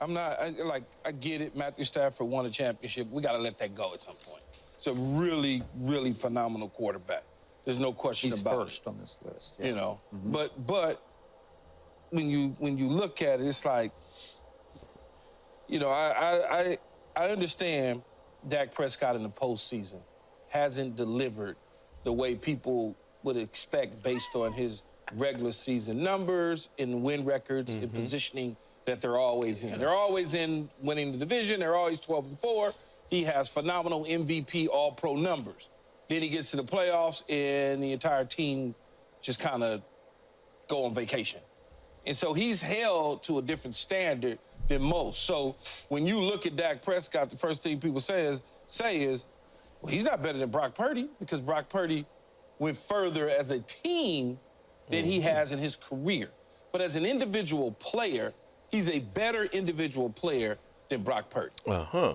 I'm not, I get it. Matthew Stafford won a championship. We got to let that go at some point. It's a really, really phenomenal quarterback. There's no question about it. He's first on this list. Yeah. You know, but when you look at it, it's like, you know, I understand Dak Prescott in the postseason hasn't delivered the way people would expect based on his regular season numbers and win records and positioning that they're always in. They're always in winning the division. They're always 12-4. He has phenomenal MVP All-Pro numbers. Then he gets to the playoffs and the entire team just kind of go on vacation. And so he's held to a different standard than most. So when you look at Dak Prescott, the first thing people say is, well, he's not better than Brock Purdy because Brock Purdy went further as a team than he has in his career. But as an individual player, he's a better individual player than Brock Purdy.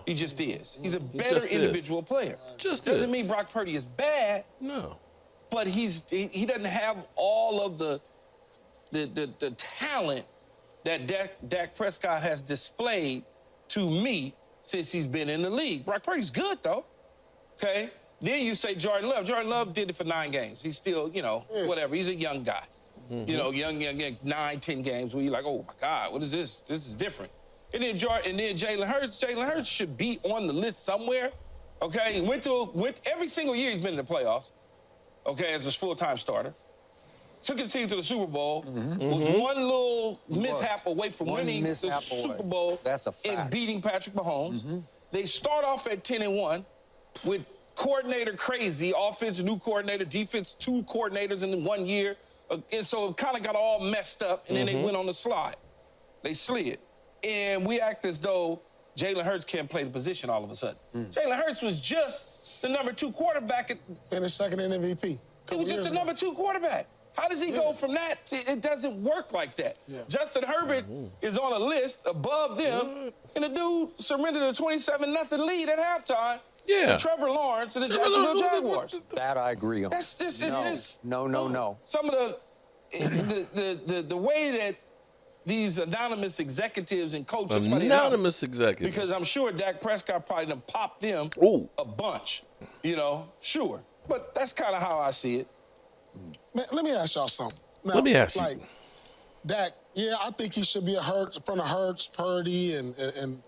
He just is. He's a better individual player. Doesn't mean Brock Purdy is bad. No. But he doesn't have all of the talent that Dak Prescott has displayed to me since he's been in the league. Brock Purdy's good, though, okay? Then you say Jordan Love. Jordan Love did it for 9 games. He's still, you know, whatever. He's a young guy. You know, young, 9, 10 games where you're like, oh, my God, what is this? This is different. And then Jalen Hurts. Jalen Hurts should be on the list somewhere, okay? He went every single year he's been in the playoffs, okay, as a full-time starter. Took his team to the Super Bowl, was one little mishap away from winning the Super Bowl and beating Patrick Mahomes. They start off at 10-1 with coordinator crazy, offense, new coordinator, defense, 2 coordinators in 1 year. And so it kind of got all messed up, and then they went on the slide. They slid. And we act as though Jalen Hurts can't play the position all of a sudden. Jalen Hurts was just the number 2 quarterback. Finished second in MVP. He was just the number 2 quarterback. How does he go from that to it doesn't work like that? Justin Herbert is on a list above them, and the dude surrendered a 27-0 lead at halftime to Trevor Lawrence and the Jacksonville Jaguars. That I agree on. No. Some of the way that these anonymous executives and coaches, because I'm sure Dak Prescott probably done popped them a bunch, you know, sure. But that's kind of how I see it. Man, let me ask y'all something. Now, let me ask you. Like, Dak, yeah, I think he should be in front of Hurts, Purdy, and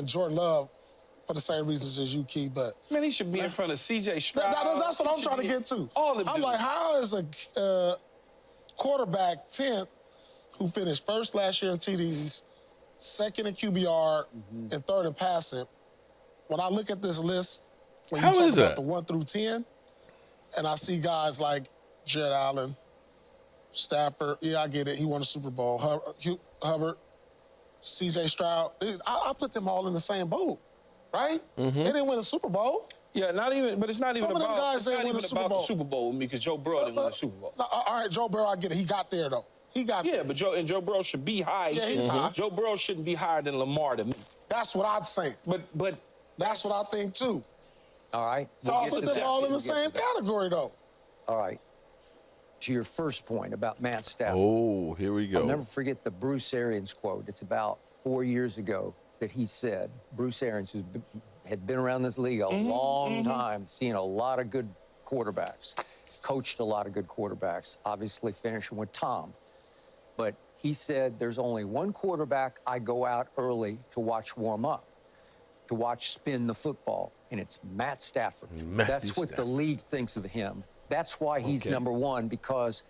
Jordan Love for the same reasons as you, Key, but... Man, he should be in front of C.J. Stroud. That's what I'm trying to get to. I'm like, how is a quarterback 10th who finished first last year in TDs, second in QBR, and third in passing, when I look at this list, when you talk about the 1 through 10, and I see guys like Jared Allen, Stafford, yeah, I get it, he won a Super Bowl, Hubbard, C.J. Stroud, I put them all in the same boat, right? They didn't win a Super Bowl. Yeah, but it's not even about, guys didn't win the Super Bowl with me because Joe Burrow didn't win the Super Bowl. All right, Joe Burrow, I get it, he got there, though. He got there. But Joe Burrow should be high. Yeah, he's high. Joe Burrow shouldn't be higher than Lamar to me. That's what I'm saying. But that's what I think, too. All right. So I put them all in the same category, though. All right. To your first point about Matt Stafford. Oh, here we go. I'll never forget the Bruce Arians quote. It's about 4 years ago that he said, Bruce Arians, who had been around this league a long time, seen a lot of good quarterbacks, coached a lot of good quarterbacks, obviously finishing with Tom. But he said, there's only one quarterback I go out early to watch warm up, to watch spin the football, and it's Matt Stafford. That's what the league thinks of him. That's why he's number 1, because...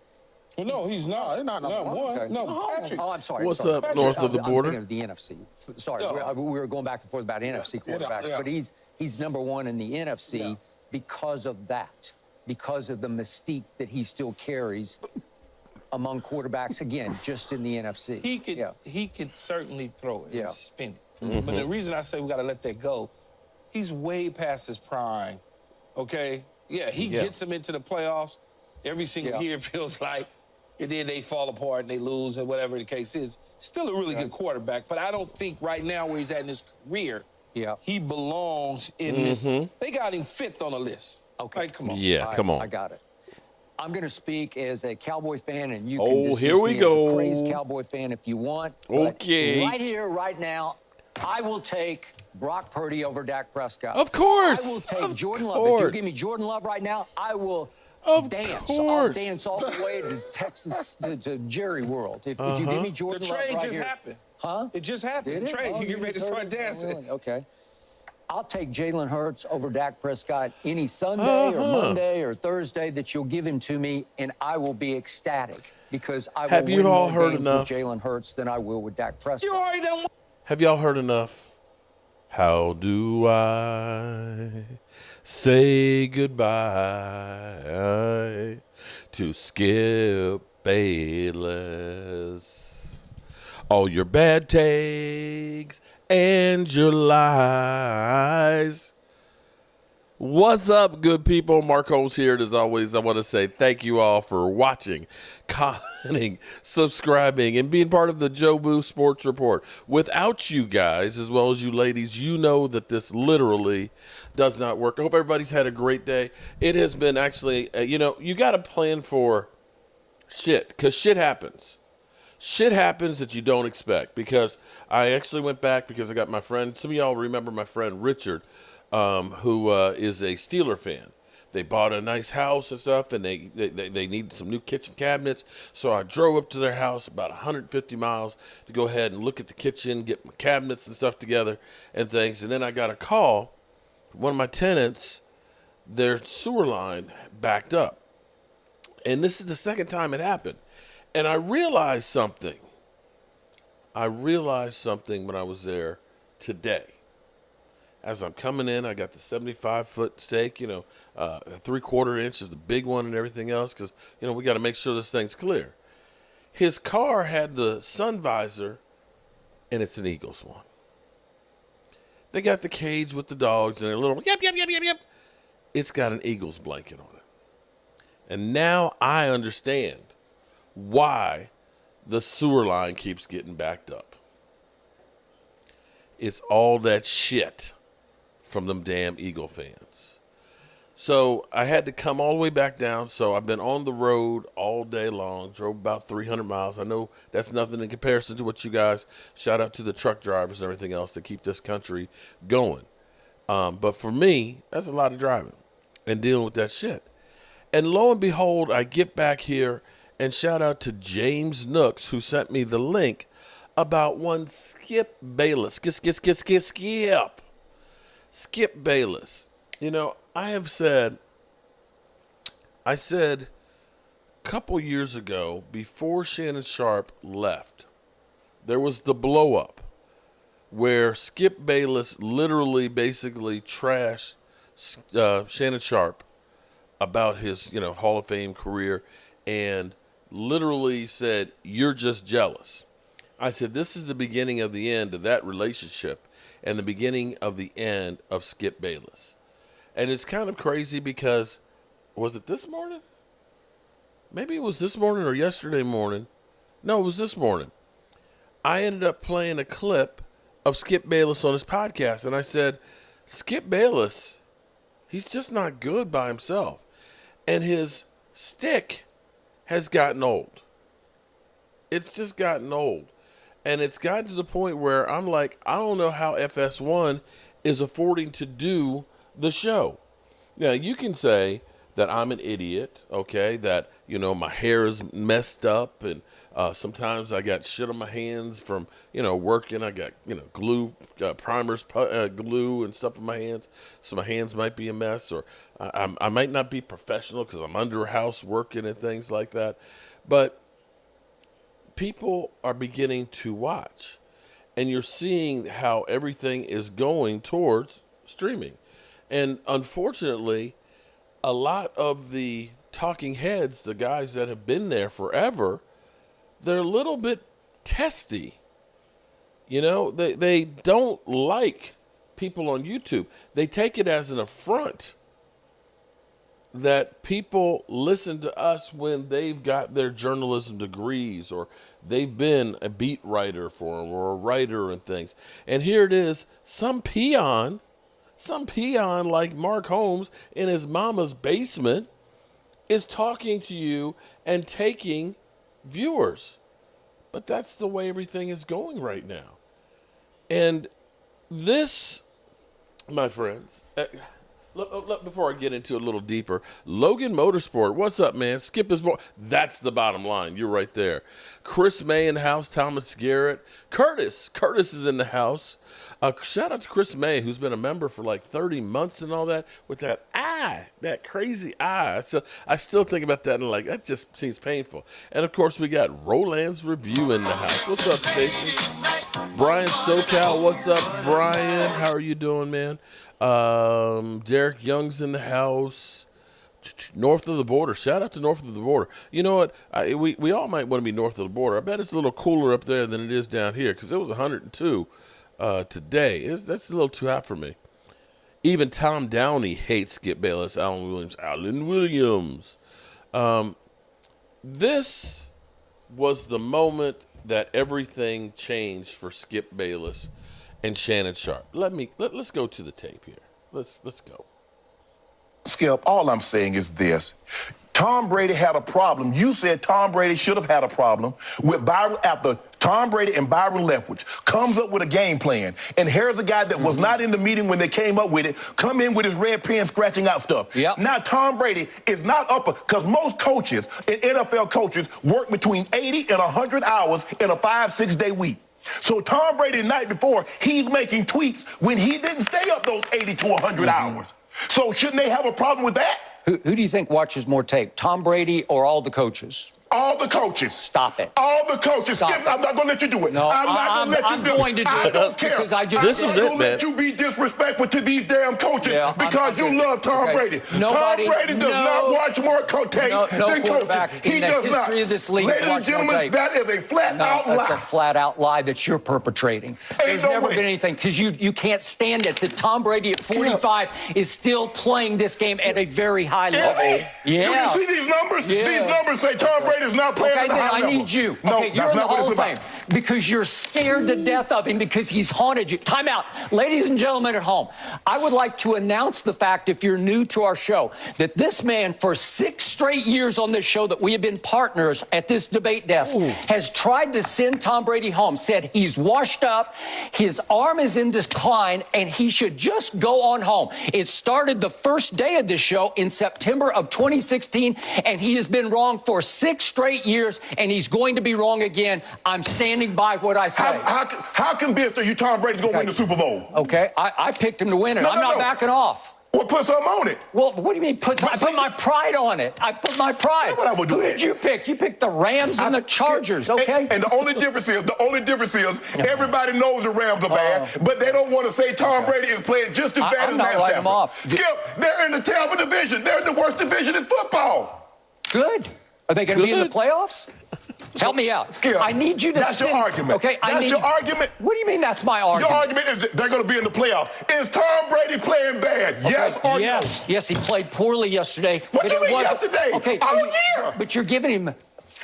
Well, no, he's not. He's not number 1. Okay. No, Patrick. Oh, I'm sorry. What's up north of the border? I'm thinking of the NFC. Sorry, we were going back and forth about NFC quarterbacks, but he's number 1 in the NFC because of that, because of the mystique that he still carries among quarterbacks, again, just in the NFC. He could certainly throw it and spin it. But the reason I say we got to let that go, he's way past his prime, okay? Yeah, he gets them into the playoffs every single year, it feels like, and then they fall apart and they lose, and whatever the case is. Still a really good quarterback, but I don't think right now where he's at in his career, he belongs in this. They got him 5th on the list. Okay. Like, come on. Yeah, come on. I got it. I'm going to speak as a Cowboy fan, and you can dismiss here we me go. as a crazy Cowboy fan if you want. Okay. Right here, right now, I will take Brock Purdy over Dak Prescott. Of course. I will take Of Jordan course. Love. If you give me Jordan Love right now, I will dance. I'll Course. dance all the way to Texas, to Jerry World. If you give me Jordan The Love trade right just here. happened. Huh? It just happened. Did The it? trade. Oh, You get ready to just heard start it? dancing. Oh, really? Okay. I'll take Jalen Hurts over Dak Prescott any Sunday or Monday or Thursday that you'll give him to me, and I will be ecstatic because I will win more games with Jalen Hurts than I will with Dak Prescott. You already done. Have y'all heard enough? How do I say goodbye to Skip Bayless? All your bad takes and your lies. What's up, good people? Mark Holmes here. And as always, I want to say thank you all for watching, commenting, subscribing, and being part of the Joe Boo Sports Report. Without you guys, as well as you ladies, you know that this literally does not work. I hope everybody's had a great day. It has been actually, you got to plan for shit, because shit happens. Shit happens that you don't expect, because I actually went back because I got my friend, some of y'all remember my friend Richard, who is a Steeler fan. They bought a nice house and stuff, and they needed some new kitchen cabinets. So I drove up to their house about 150 miles to go ahead and look at the kitchen, get my cabinets and stuff together and things. And then I got a call from one of my tenants. Their sewer line backed up. And this is the second time it happened. And I realized something. When I was there today. As I'm coming in, I got the 75-foot stake, 3/4 inch is the big one and everything else, because, we got to make sure this thing's clear. His car had the sun visor, and it's an Eagles one. They got the cage with the dogs and a little, yep. It's got an Eagles blanket on it. And now I understand why the sewer line keeps getting backed up. It's all that shit from them damn Eagle fans. So I had to come all the way back down. So I've been on the road all day long, drove about 300 miles. I know that's nothing in comparison to what you guys, shout out to the truck drivers and everything else to keep this country going. But for me, that's a lot of driving and dealing with that shit. And lo and behold, I get back here, and shout out to James Nooks, who sent me the link about one Skip Bayless. Skip Bayless. I said a couple years ago, before Shannon Sharp left, there was the blow up where Skip Bayless literally basically trashed Shannon Sharp about his, Hall of Fame career, and literally said, "You're just jealous." I said, this is the beginning of the end of that relationship and the beginning of the end of Skip Bayless. And it's kind of crazy because, was it this morning? Maybe it was this morning or yesterday morning. No, it was this morning. I ended up playing a clip of Skip Bayless on his podcast, and I said, Skip Bayless, he's just not good by himself. And his stick has gotten old. It's just gotten old. And it's gotten to the point where I'm like, I don't know how FS1 is affording to do the show. Now, you can say that I'm an idiot, okay, that, my hair is messed up, and sometimes I got shit on my hands from, working. I got, glue, primers, glue and stuff in my hands, so my hands might be a mess, or I might not be professional because I'm under house working and things like that. But people are beginning to watch, and you're seeing how everything is going towards streaming. And unfortunately, a lot of the talking heads, the guys that have been there forever, they're a little bit testy. They don't like people on YouTube. They take it as an affront that people listen to us when they've got their journalism degrees, or they've been a beat writer for them, or a writer and things. And here it is, some peon like Mark Holmes in his mama's basement is talking to you and taking viewers. But that's the way everything is going right now. And This, my friends, look, before I get into it a little deeper, Logan Motorsport, what's up, man? Skip is more. That's the bottom line. You're right there. Chris May in the house. Thomas Garrett. Curtis is in the house. Shout out to Chris May, who's been a member for like 30 months and all that, with that eye, that crazy eye. So I still think about that and like, that just seems painful. And of course, we got Roland's Review in the house. What's up, Stacy? Brian SoCal, what's up, Brian? How are you doing, man? Derek Young's in the house. North of the border. Shout out to North of the border. You know what? We all might want to be north of the border. I bet it's a little cooler up there than it is down here because it was 102 today. That's a little too hot for me. Even Tom Downey hates Skip Bayless. Alan Williams. This was the moment that everything changed for Skip Bayless and Shannon Sharp. Let's go to the tape here. Let's go. Skip, all I'm saying is this. Tom Brady had a problem. You said Tom Brady should have had a problem with Byron after Tom Brady and Byron Leftwich comes up with a game plan. And here's a guy that was not in the meeting when they came up with it, come in with his red pen scratching out stuff. Yep. Now Tom Brady is not up, because most coaches and NFL coaches work between 80 and 100 hours in a 5-6 day week. So Tom Brady the night before, he's making tweaks when he didn't stay up those 80 to 100 hours. So shouldn't they have a problem with that? Who do you think watches more tape, Tom Brady or all the coaches? All the coaches. Stop it. All the coaches. Stop Skip, it. I'm not going to let you do it. No, I'm not going to let you I'm do it. going to do I it. don't care. Because I just, This is I'm it, not going to man. let you be disrespectful to these damn coaches because you love Tom Brady. Nobody, Tom Brady does not watch more tape no than quarterback coaches. He in the does history not. of this league Ladies and watched more gentlemen, tape. that is a flat-out lie. That's a flat-out lie that you're perpetrating. There's no never way. been anything, because you can't stand it that Tom Brady at 45 is still playing this game at a very high level. Yeah. Do you see these numbers? Yeah. These numbers say Tom Brady is not playing at a then high I level. need you. No, Okay, you're that's in the not what Hall it's of Fame about. because you're scared to death of him because he's haunted you. Time out. Ladies and gentlemen at home, I would like to announce the fact, if you're new to our show, that this man, for 6 straight years on this show that we have been partners at this debate desk, has tried to send Tom Brady home, said he's washed up, his arm is in decline, and he should just go on home. It started the first day of this show in September of 2016, and he has been wrong for 6 straight years, and he's going to be wrong again. I'm standing by what I say. How convinced are you Tom Brady's going to win the Super Bowl? Okay, I picked him to win it. I'm not backing off. Well, put something on it. Well, what do you mean I put my pride on it. I put my pride. What I would do Who that. did you pick? You picked the Rams and the Chargers, okay? And the only difference is, everybody knows the Rams are bad, but they don't want to say Tom Brady is playing just as bad as I'm Matt not writing them Stafford. off. Skip, they're in the Tampa division. They're in the worst division in football. Good. Are they going to be in the playoffs? Help me out. Skip, I need you to that's your argument. Okay, That's your argument. What do you mean that's my argument? Your argument is that they're going to be in the playoffs. Is Tom Brady playing bad? Yes or no? Yes, he played poorly yesterday. What but do you it mean wasn't- yesterday? Okay, All year. But you're giving him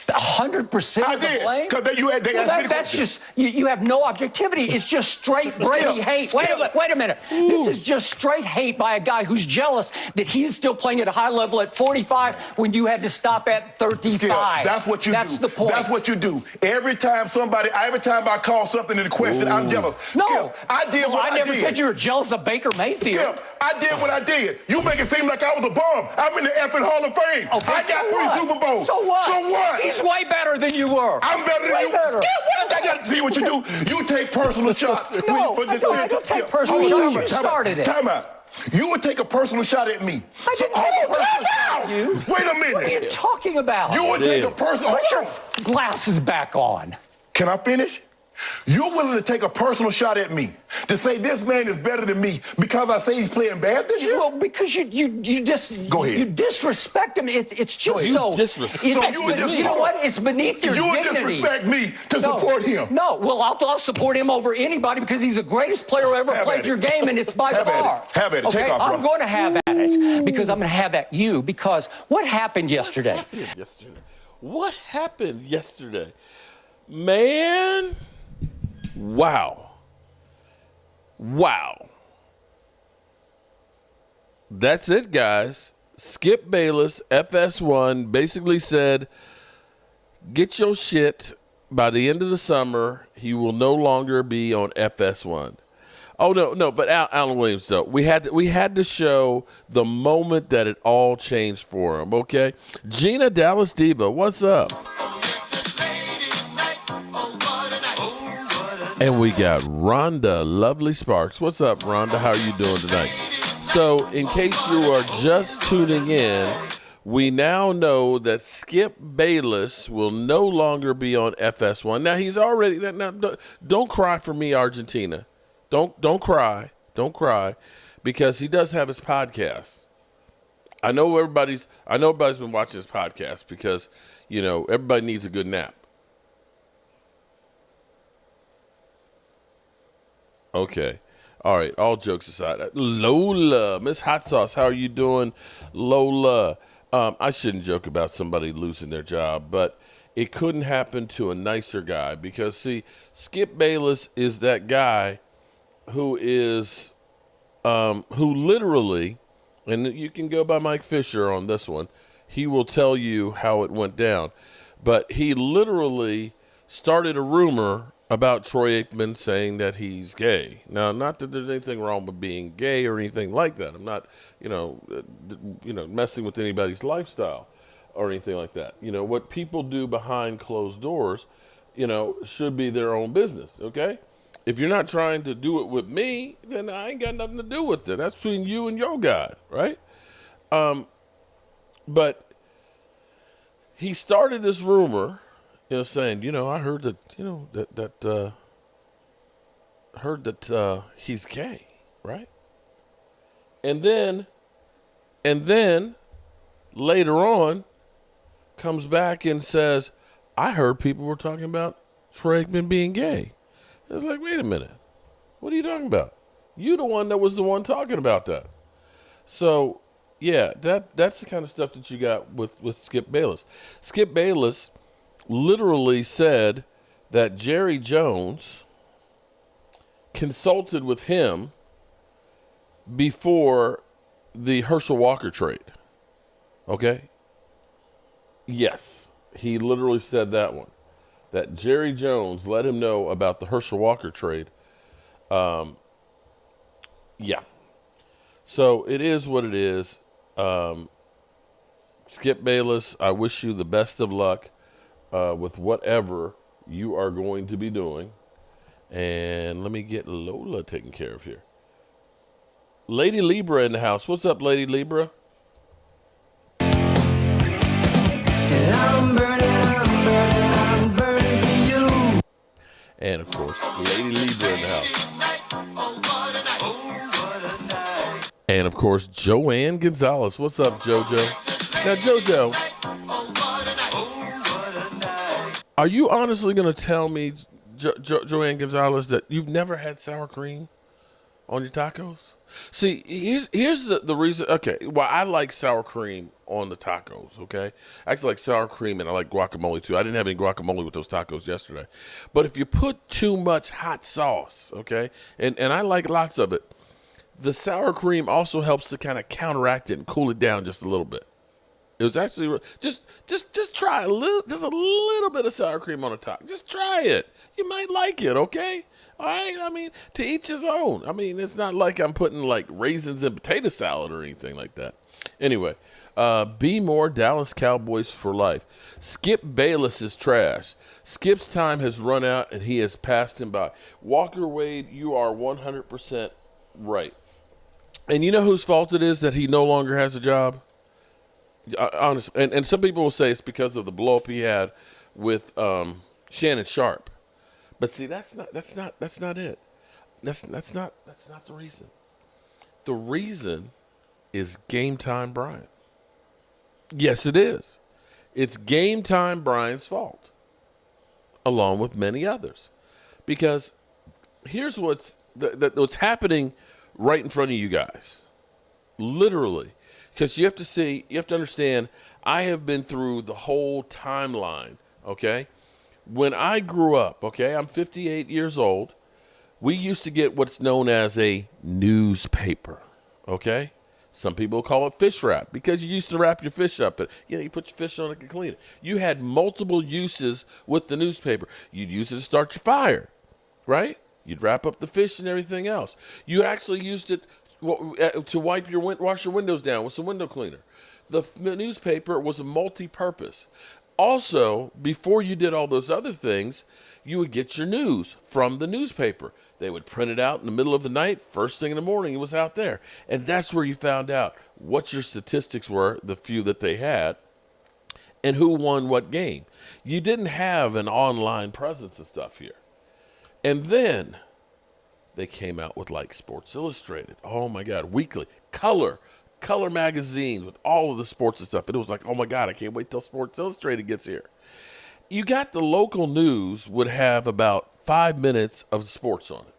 100% I of the did, blame? because they asked me the That's question. just, you have no objectivity. It's just straight Brady hate. Wait a minute. This is just straight hate by a guy who's jealous that he is still playing at a high level at 45 when you had to stop at 35. Skip, that's what you do. That's the point. That's what you do. Every time I call something into question, I'm jealous. No. Skip, I did what I did. I never said you were jealous of Baker Mayfield. Skip, I did what I did. You make it seem like I was a bum. I'm in the effing Hall of Fame. Okay, I got 3 Super Bowls. So what? So what? He's way better than you were. I'm better than Way you. better. Skip, what did I got to see what you do? You take personal shots. No, I don't take personal shots. You started it. Time out. You would take a personal shot at me. I didn't take a personal shot at you. Wait a minute. What are you talking about? You would take a personal... Put your glasses back on. Can I finish? You're willing to take a personal shot at me to say this man is better than me because I say he's playing bad this year? Well, because you just Go ahead. you disrespect him. It's just so. disrespect You me. know what? It's beneath your You would dignity. disrespect me to support him. No, well, I'll support him over anybody because he's the greatest player who ever Have played at your it. game, and it's by Have at far. it. Have at it. Okay, Take off, I'm bro. going to have at it because I'm going to have at you because what happened yesterday? What happened yesterday? Man, wow. That's it, guys. Skip Bayless, FS1, basically said, get your shit. By the end of the summer, he will no longer be on FS1. Oh no, but Alan Williams though. We had to show the moment that it all changed for him. Okay, Gina Dallas Diva, what's up? And we got Rhonda Lovely Sparks. What's up, Rhonda? How are you doing tonight? So, in case you are just tuning in, we now know that Skip Bayless will no longer be on FS1. Now he's already. Now, don't cry for me, Argentina. Don't cry, because he does have his podcast. I know everybody's been watching his podcast because everybody needs a good nap. Okay. All right. All jokes aside, Lola, Miss Hot Sauce, how are you doing, Lola? I shouldn't joke about somebody losing their job, but it couldn't happen to a nicer guy because, see, Skip Bayless is that guy who is, who literally, and you can go by Mike Fisher on this one, he will tell you how it went down, but he literally started a rumor about Troy Aikman saying that he's gay. Now, not that there's anything wrong with being gay or anything like that. I'm not, messing with anybody's lifestyle or anything like that. What people do behind closed doors, should be their own business, okay? If you're not trying to do it with me, then I ain't got nothing to do with it. That's between you and your God, right? But he started this rumor, saying, I heard that, he's gay, right? And then later on comes back and says, I heard people were talking about Troy Aikman being gay. It's like, wait a minute. What are you talking about? You the one that was the one talking about that. So, yeah, that's the kind of stuff that you got with Skip Bayless. Skip Bayless literally said that Jerry Jones consulted with him before the Herschel Walker trade. Okay? Yes, he literally said that one. That Jerry Jones let him know about the Herschel Walker trade. Yeah. So it is what it is. Skip Bayless, I wish you the best of luck with whatever you are going to be doing. And let me get Lola taken care of here. Lady Libra in the house. What's up, Lady Libra? I'm burning for you. And, of course, Lady Libra in the house. And, of course, Joanne Gonzalez. What's up, JoJo? Now, JoJo, are you honestly going to tell me, Joanne Gonzalez, that you've never had sour cream on your tacos? See, here's the reason. Okay, well, I like sour cream on the tacos, okay? I actually like sour cream, and I like guacamole, too. I didn't have any guacamole with those tacos yesterday. But if you put too much hot sauce, okay, and I like lots of it, the sour cream also helps to kind of counteract it and cool it down just a little bit. It was actually just try a little bit of sour cream on the top. Just try it. You might like it, okay? All right, I mean, to each his own. I mean, it's not like I'm putting like raisins in potato salad or anything like that. Anyway, be more Dallas Cowboys for life. Skip Bayless is trash. Skip's time has run out and he has passed him by. Walker Wade, you are 100% right. And you know whose fault it is that he no longer has a job? Honestly, and some people will say it's because of the blow up he had with Shannon Sharp. But see, that's not it. That's not the reason. The reason is Game Time Brian. Yes, it is. It's Game Time Brian's fault, along with many others. Because here's what's happening right in front of you guys. Literally. Because you have to understand, I have been through the whole timeline, okay? When I grew up, okay, I'm 58 years old, we used to get what's known as a newspaper, okay? Some people call it fish wrap because you used to wrap your fish up. And, you put your fish on it and clean it. You had multiple uses with the newspaper. You'd use it to start your fire, right? You'd wrap up the fish and everything else. You actually used it to wash your windows down with some window cleaner. The newspaper was a multi-purpose. Also, before you did all those other things, you would get your news from the newspaper. They would print it out in the middle of the night. First thing in the morning, it was out there. And that's where you found out what your statistics were, the few that they had, and who won what game. You didn't have an online presence and stuff here. And then they came out with like Sports Illustrated. Oh my God, weekly, color magazines with all of the sports and stuff. And it was like, oh my God, I can't wait till Sports Illustrated gets here. You got the local news would have about 5 minutes of sports on it.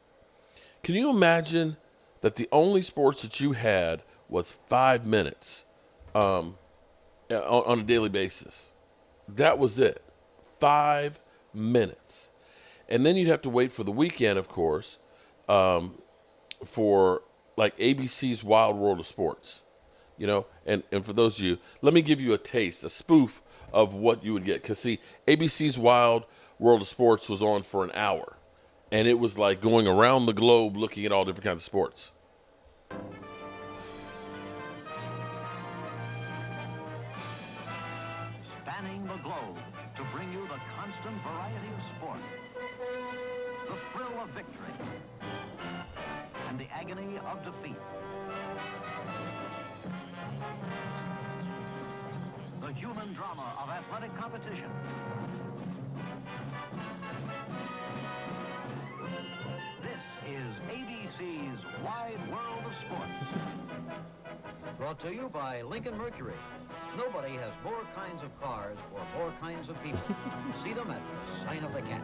Can you imagine that the only sports that you had was 5 minutes on a daily basis? That was it. 5 minutes. And then you'd have to wait for the weekend, of course, for like ABC's Wild World of Sports. You know, and for those of you, let me give you a taste, a spoof of what you would get. Because, see, ABC's Wild World of Sports was on for an hour. And it was like going around the globe looking at all different kinds of sports. Spanning the globe to bring you the constant variety of sport, the thrill of victory, and the agony of defeat. The human drama of athletic competition. This is ABC's Wide World of Sports. Brought to you by Lincoln Mercury. Nobody has more kinds of cars or more kinds of people. See them at the sign of the cat.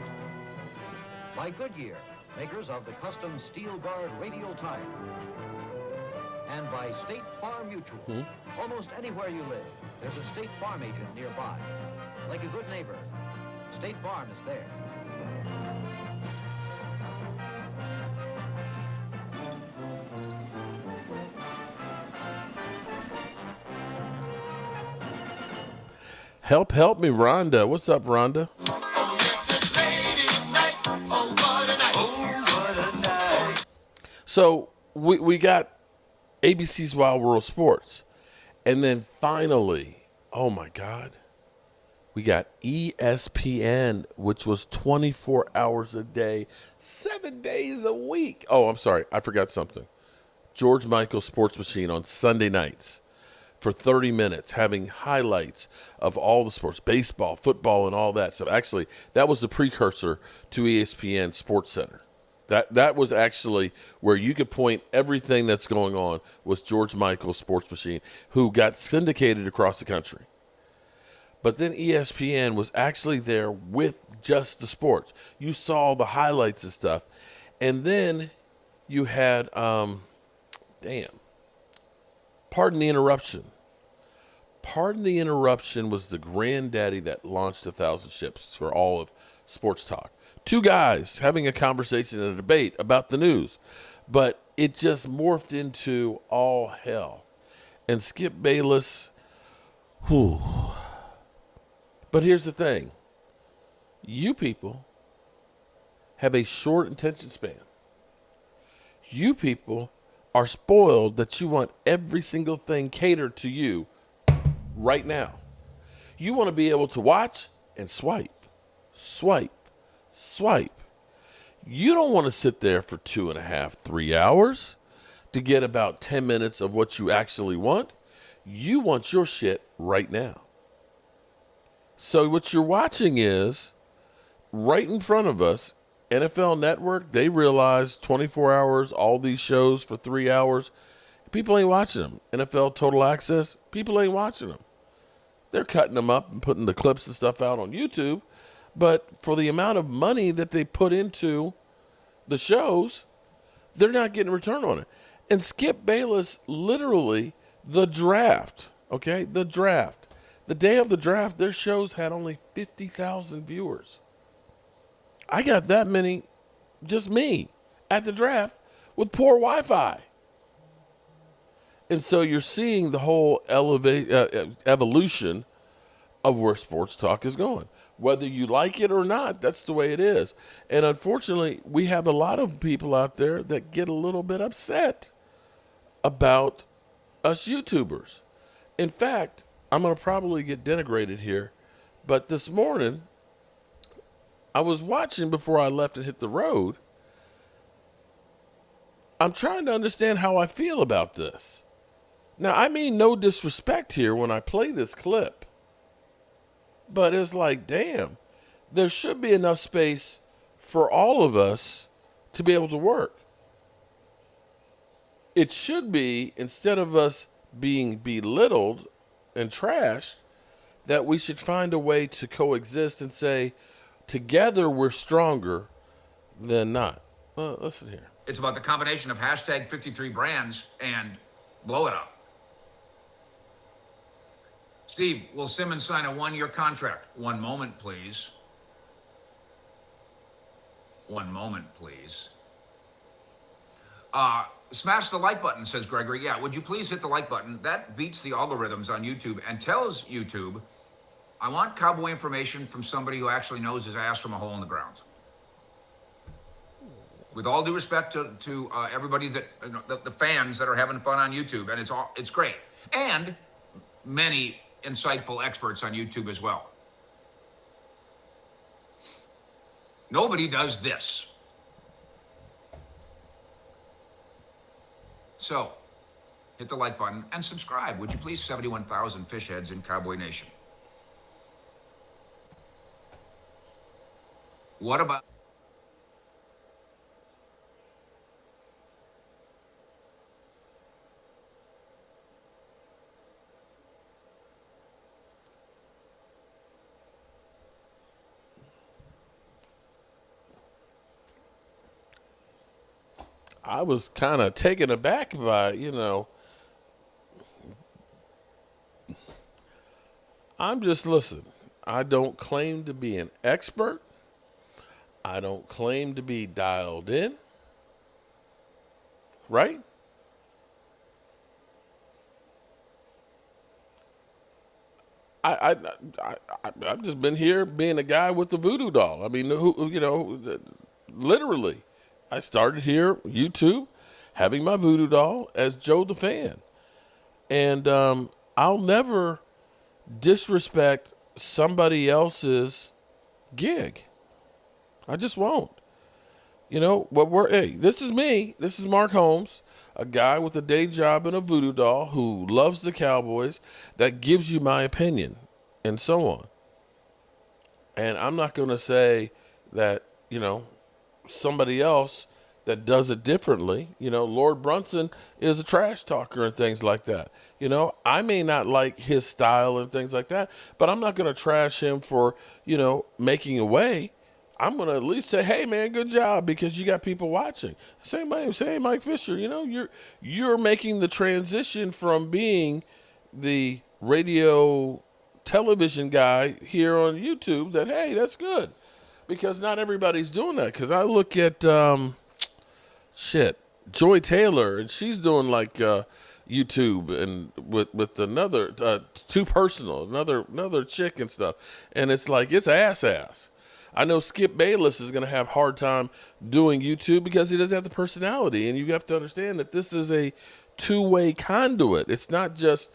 By Goodyear, makers of the custom Steel Guard radial tire. And by State Farm Mutual. Almost anywhere you live, there's a State Farm agent nearby. Like a good neighbor, State Farm is there. Help me, Rhonda. What's up, Rhonda? So we got ABC's Wild World Sports. And then finally, oh my God, we got ESPN, which was 24 hours a day, 7 days a week. Oh, I'm sorry. I forgot something. George Michael's Sports Machine on Sunday nights for 30 minutes, having highlights of all the sports, baseball, football, and all that. So actually, that was the precursor to ESPN Sports Center. That was actually where you could point everything that's going on was George Michael's Sports Machine, who got syndicated across the country. But then ESPN was actually there with just the sports. You saw the highlights and stuff. And then you had, Pardon the Interruption. Pardon the Interruption was the granddaddy that launched 1,000 ships for all of sports talk. Two guys having a conversation and a debate about the news. But it just morphed into all hell. And Skip Bayless, whew. But here's the thing. You people have a short attention span. You people are spoiled that you want every single thing catered to you right now. You want to be able to watch and swipe, swipe, swipe. You don't want to sit there for 2.5, 3 hours to get about 10 minutes of what you actually want. You want your shit right now. So what you're watching is right in front of us, NFL Network, they realized 24 hours, all these shows for 3 hours. People ain't watching them. NFL Total Access, people ain't watching them. They're cutting them up and putting the clips and stuff out on YouTube. But for the amount of money that they put into the shows, they're not getting a return on it. And Skip Bayless, literally, the draft, okay, the draft. The day of the draft, their shows had only 50,000 viewers. I got that many, just me, at the draft with poor Wi-Fi. And so you're seeing the whole evolution of where sports talk is going. Whether you like it or not, that's the way it is. And unfortunately, we have a lot of people out there that get a little bit upset about us YouTubers. In fact, I'm going to probably get denigrated here, but this morning, I was watching before I left and hit the road. I'm trying to understand how I feel about this. Now, I mean no disrespect here when I play this clip, but it's like, damn, there should be enough space for all of us to be able to work. It should be, instead of us being belittled and trashed, that we should find a way to coexist and say, together we're stronger than not. Well, listen here. It's about the combination of hashtag 53 brands and blow it up. Steve, will Simmons sign a 1-year contract? One moment, please. One moment, please. Smash the like button, says Gregory. Yeah, would you please hit the like button? That beats the algorithms on YouTube and tells YouTube, I want Cowboy information from somebody who actually knows his ass from a hole in the ground. With all due respect to everybody that the fans that are having fun on YouTube, and it's great, and many insightful experts on YouTube as well. Nobody does this. So, hit the like button and subscribe, would you please? 71,000 fish heads in Cowboy Nation. What about... I was kind of taken aback by, I'm just, listen, I don't claim to be an expert. I don't claim to be dialed in. Right? I've just been here being a guy with the voodoo doll. I mean, literally. I started here, YouTube, having my voodoo doll as Joe the fan. And I'll never disrespect somebody else's gig. I just won't. This is me. This is Mark Holmes, a guy with a day job and a voodoo doll who loves the Cowboys, that gives you my opinion and so on. And I'm not going to say that, somebody else that does it differently. Lord Brunson is a trash talker and things like that. I may not like his style and things like that, but I'm not going to trash him for, making a way. I'm going to at least say, hey, man, good job, because you got people watching. Say, Mike Fisher, you're making the transition from being the radio television guy here on YouTube that, hey, that's good. Because not everybody's doing that. Because I look at, Joy Taylor, and she's doing like YouTube and with another, Too Personal, another chick and stuff. And it's like, it's ass. I know Skip Bayless is going to have a hard time doing YouTube because he doesn't have the personality. And you have to understand that this is a two-way conduit. It's not just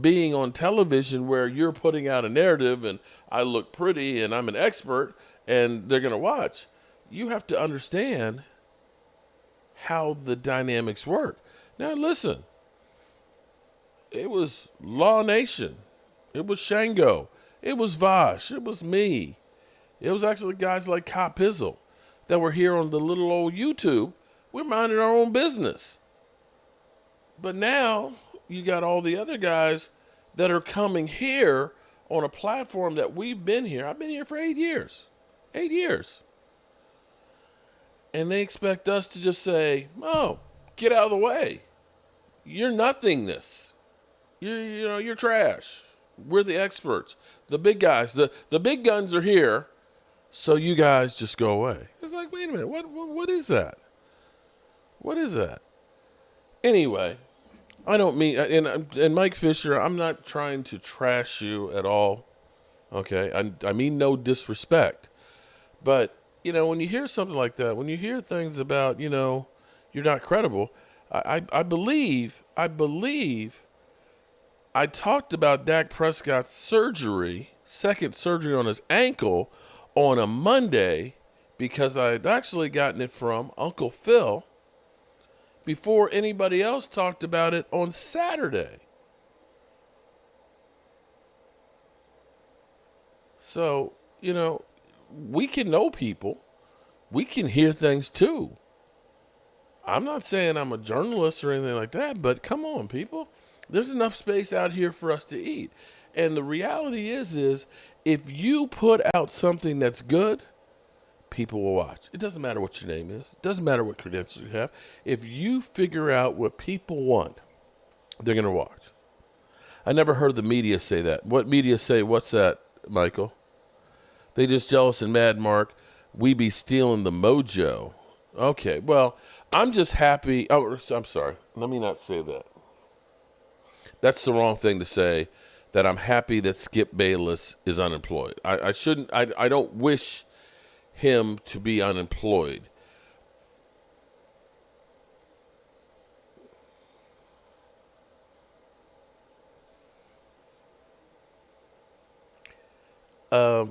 being on television where you're putting out a narrative and I look pretty and I'm an expert and they're going to watch. You have to understand how the dynamics work. Now, listen, it was Law Nation. It was Shango. It was Vosh. It was me. It was actually guys like Cop Pizzle that were here on the little old YouTube. We're minding our own business. But now you got all the other guys that are coming here on a platform that we've been here. I've been here for 8 years. 8 years. And they expect us to just say, oh, get out of the way. You're nothingness. You're trash. We're the experts. The big guys, the big guns are here, so you guys just go away. It's like, wait a minute, what is that? What is that? Anyway, I don't mean, and Mike Fisher, I'm not trying to trash you at all. Okay, I mean no disrespect, but when you hear something like that, when you hear things about you're not credible, I believe I talked about Dak Prescott's second surgery on his ankle, on a Monday, because I had actually gotten it from Uncle Phil before anybody else talked about it on Saturday. So, we can know people. We can hear things too. I'm not saying I'm a journalist or anything like that, but come on, people. There's enough space out here for us to eat. And the reality is if you put out something that's good, people will watch. It doesn't matter what your name is. It doesn't matter what credentials you have. If you figure out what people want, they're going to watch. I never heard the media say that. What media say? What's that, Michael? They just jealous and mad, Mark. We be stealing the mojo. Okay, well, I'm just happy. Oh, I'm sorry. Let me not say that. That's the wrong thing to say, that I'm happy that Skip Bayless is unemployed. I shouldn't. I don't wish him to be unemployed. I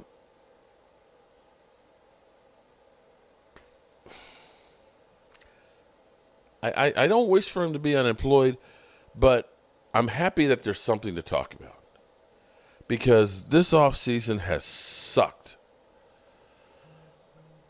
don't wish for him to be unemployed, but I'm happy that there's something to talk about, because this offseason has sucked.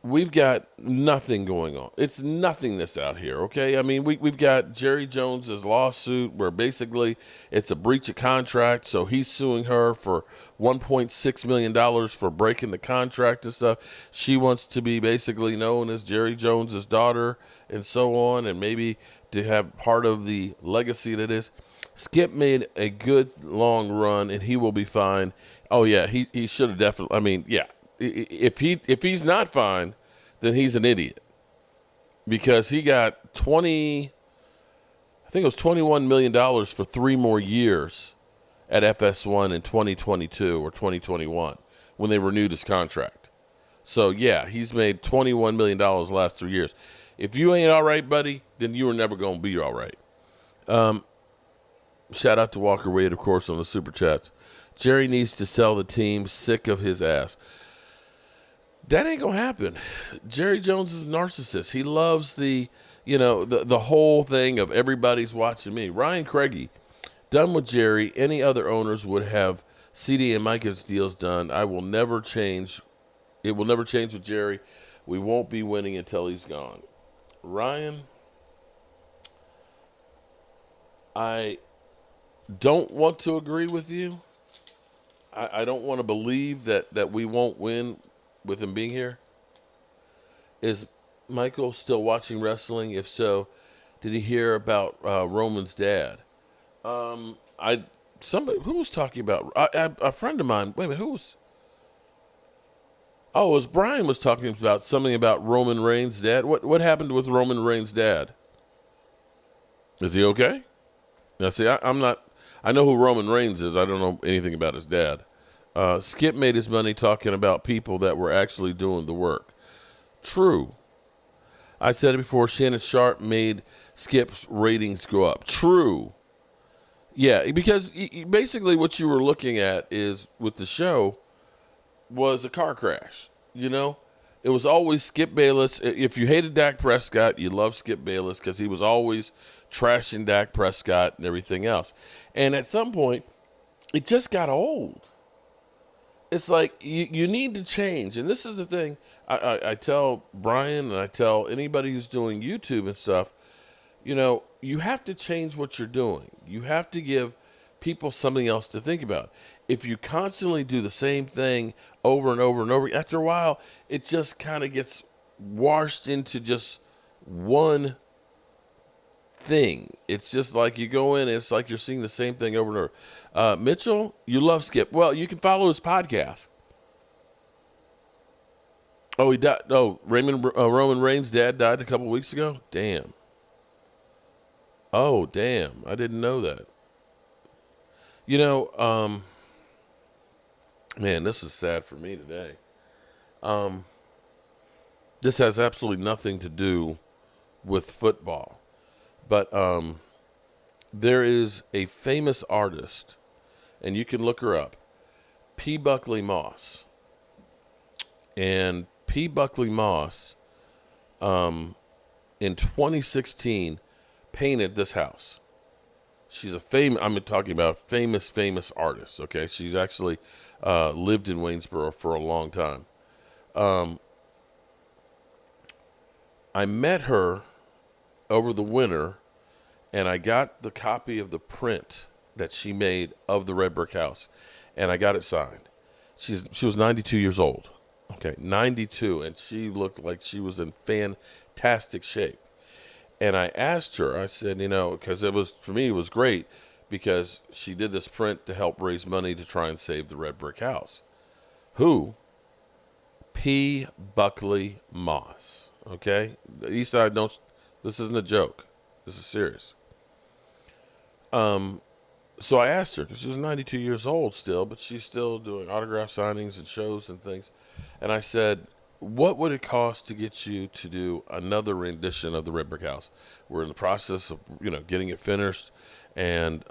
We've got nothing going on. It's nothingness out here, okay? I mean, we've got Jerry Jones's lawsuit where basically it's a breach of contract, so he's suing her for $1.6 million for breaking the contract and stuff. She wants to be basically known as Jerry Jones's daughter and so on, and maybe to have part of the legacy that is. Skip made a good long run, and he will be fine. Oh, yeah, he should have definitely – I mean, yeah. If he's not fine, then he's an idiot, because he got $21 million for 3 more years at FS1 in 2022 or 2021 when they renewed his contract. So yeah, he's made $21 million the last 3 years. If you ain't all right, buddy, then you were never going to be all right. Shout out to Walker Wade, of course, on the Super Chats. Jerry needs to sell the team. Sick of his ass. That ain't going to happen. Jerry Jones is a narcissist. He loves the whole thing of everybody's watching me. Ryan Craigie, done with Jerry. Any other owners would have CD and Micah's deals done. I will never change. It will never change with Jerry. We won't be winning until he's gone. Ryan, I don't want to agree with you. I don't want to believe that we won't win with him being here. Is Michael still watching wrestling? If so, did he hear about Roman's dad? Somebody who was talking about a friend of mine. Wait a minute, who was? Oh, it was Brian was talking about something about Roman Reigns' dad. What happened with Roman Reigns' dad? Is he okay? Now, see, I'm not. I know who Roman Reigns is. I don't know anything about his dad. Skip made his money talking about people that were actually doing the work. True. I said it before. Shannon Sharp made Skip's ratings go up. True. Yeah, because basically what you were looking at is with the show was a car crash. It was always Skip Bayless. If you hated Dak Prescott, you loved Skip Bayless because he was always trashing Dak Prescott and everything else. And at some point, it just got old. It's like you need to change. And this is the thing I tell Brian and I tell anybody who's doing YouTube and stuff, you have to change what you're doing. You have to give people something else to think about. If you constantly do the same thing over and over and over, after a while, it just kind of gets washed into just one thing. It's just like you go in and it's like you're seeing the same thing over and over. Mitchell, you love Skip. Well, you can follow his podcast. Oh, he died. Oh, Roman Reigns' dad died a couple weeks ago? Damn. Oh, damn. I didn't know that. Man, this is sad for me today. This has absolutely nothing to do with football. But there is a famous artist, and you can look her up, P. Buckley Moss. And P. Buckley Moss, in 2016, painted this house. She's I'm talking about a famous artist, okay? She's actually lived in Waynesboro for a long time. I met her over the winter, and I got the copy of the print that she made of the red brick house, and I got it signed. She was 92 years old, okay, 92, and she looked like she was in fantastic shape. And I asked her, I said, because for me, it was great because she did this print to help raise money to try and save the red brick house. Who? P. Buckley Moss, okay? The East Side, this isn't a joke. This is serious. So I asked her, because she was 92 years old still, but she's still doing autograph signings and shows and things. And I said, what would it cost to get you to do another rendition of the red brick house? We're in the process of, getting it finished, and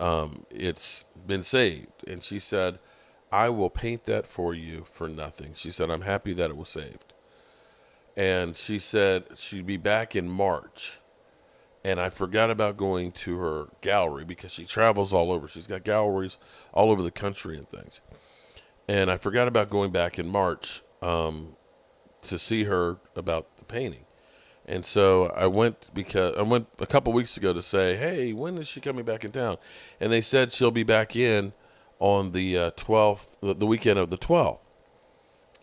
it's been saved. And she said, I will paint that for you for nothing. She said, I'm happy that it was saved. And she said she'd be back in March. And I forgot about going to her gallery because she travels all over. She's got galleries all over the country and things. And I forgot about going back in March to see her about the painting. And so I went a couple weeks ago to say, hey, when is she coming back in town? And they said she'll be back in on the 12th, the weekend of the 12th.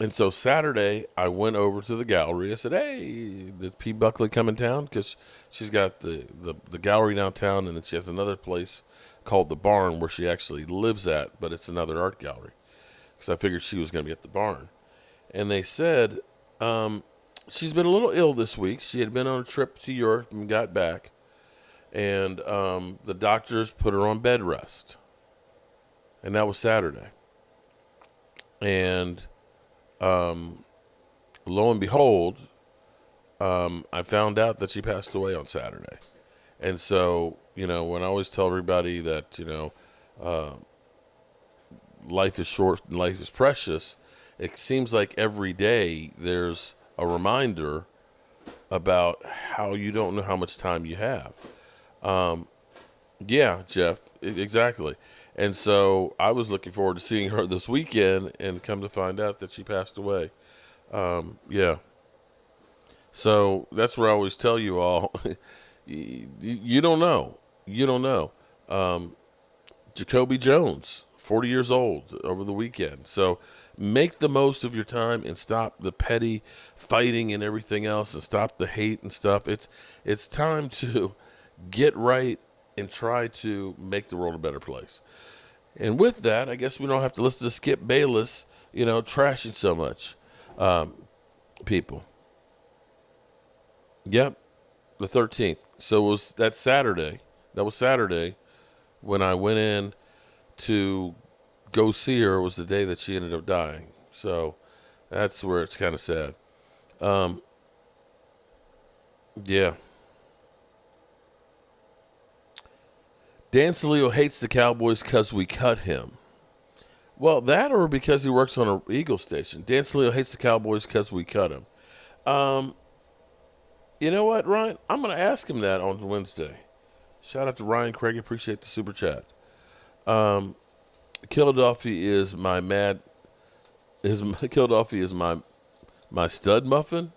And so Saturday, I went over to the gallery. I said, hey, did P. Buckley come in town? Because she's got the gallery downtown, and then she has another place called the Barn where she actually lives at, but it's another art gallery. Because I figured she was going to be at the Barn. And they said she's been a little ill this week. She had been on a trip to Europe and got back. And the doctors put her on bed rest. And that was Saturday. And lo and behold, I found out that she passed away on Saturday. And so, when I always tell everybody that, life is short and life is precious, it seems like every day there's a reminder about how you don't know how much time you have. Yeah, Jeff, exactly. And so I was looking forward to seeing her this weekend and come to find out that she passed away. Yeah. So that's where I always tell you all, you don't know. You don't know. Jacoby Jones, 40 years old over the weekend. So make the most of your time and stop the petty fighting and everything else and stop the hate and stuff. It's time to get right and try to make the world a better place. And with that, I guess we don't have to listen to Skip Bayless, trashing so much people. Yep, the 13th. So that was Saturday when I went in to go see her. Was the day that she ended up dying. So that's where it's kind of sad. Yeah. Dan Salio hates the Cowboys because we cut him. Well, that or because he works on an Eagle station. Dan Salio hates the Cowboys because we cut him. You know what, Ryan? I'm going to ask him that on Wednesday. Shout out to Ryan Craig. Appreciate the super chat. Philadelphia is Philadelphia is my stud muffin.